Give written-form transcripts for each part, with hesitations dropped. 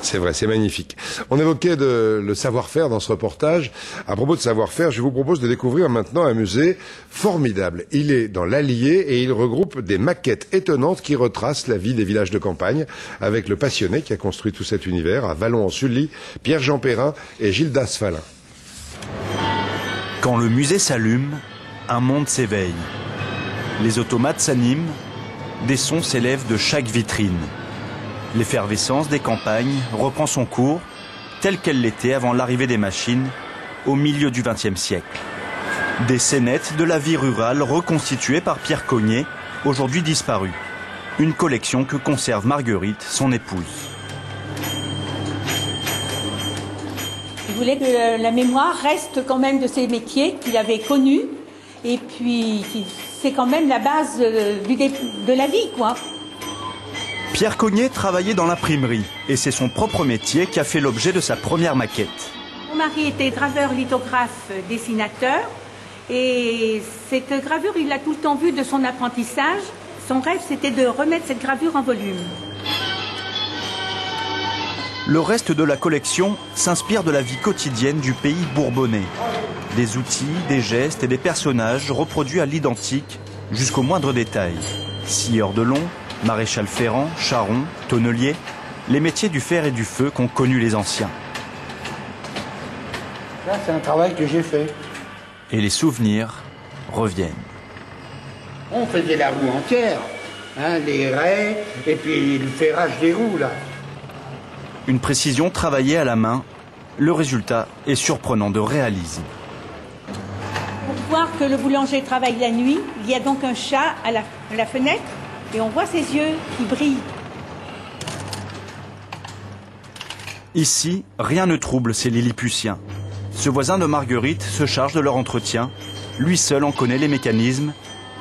C'est vrai, c'est magnifique. On évoquait le savoir-faire dans ce reportage. À propos de savoir-faire, je vous propose de découvrir maintenant un musée formidable. Il est dans l'Allier et il regroupe des maquettes étonnantes qui retracent la vie des villages de campagne avec le passionné qui a construit tout cet univers à Vallon-en-Sully, Pierre-Jean Perrin et Gildas Fallin. Quand le musée s'allume, un monde s'éveille. Les automates s'animent, des sons s'élèvent de chaque vitrine. L'effervescence des campagnes reprend son cours, telle qu'elle l'était avant l'arrivée des machines, au milieu du XXe siècle. Des scénettes de la vie rurale reconstituées par Pierre Cognet, aujourd'hui disparu. Une collection que conserve Marguerite, son épouse. Il voulait que la mémoire reste quand même de ces métiers qu'il avait connus. Et puis, c'est quand même la base de la vie, quoi. Pierre Cognet travaillait dans l'imprimerie et c'est son propre métier qui a fait l'objet de sa première maquette. Mon mari était graveur, lithographe, dessinateur et cette gravure, il l'a tout le temps vue de son apprentissage. Son rêve, c'était de remettre cette gravure en volume. Le reste de la collection s'inspire de la vie quotidienne du pays bourbonnais. Des outils, des gestes et des personnages reproduits à l'identique jusqu'au moindre détail. Scieur de long, maréchal ferrant, charron, tonnelier, les métiers du fer et du feu qu'ont connus les anciens. Là, c'est un travail que j'ai fait. Et les souvenirs reviennent. On faisait la roue entière, hein, les raies et puis le ferrage des roues, là. Une précision travaillée à la main, le résultat est surprenant de réalisme. Pour voir que le boulanger travaille la nuit, il y a donc un chat à la fenêtre et on voit ses yeux qui brillent. Ici, rien ne trouble ces Lilliputiens. Ce voisin de Marguerite se charge de leur entretien. Lui seul en connaît les mécanismes,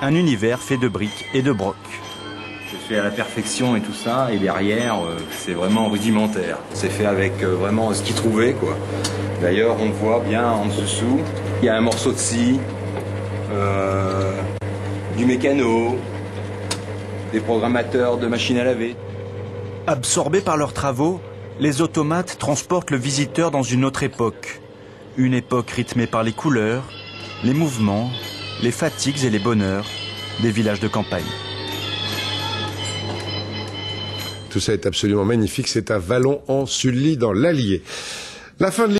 un univers fait de briques et de brocs. C'est fait à la perfection et tout ça, et derrière, c'est vraiment rudimentaire. C'est fait avec vraiment ce qu'il trouvait, quoi. D'ailleurs, on voit bien en dessous, il y a un morceau de scie, du mécano, des programmateurs de machines à laver. Absorbés par leurs travaux, les automates transportent le visiteur dans une autre époque. Une époque rythmée par les couleurs, les mouvements, les fatigues et les bonheurs des villages de campagne. Tout ça est absolument magnifique. C'est à Vallon-en-Sully dans l'Allier. La fin de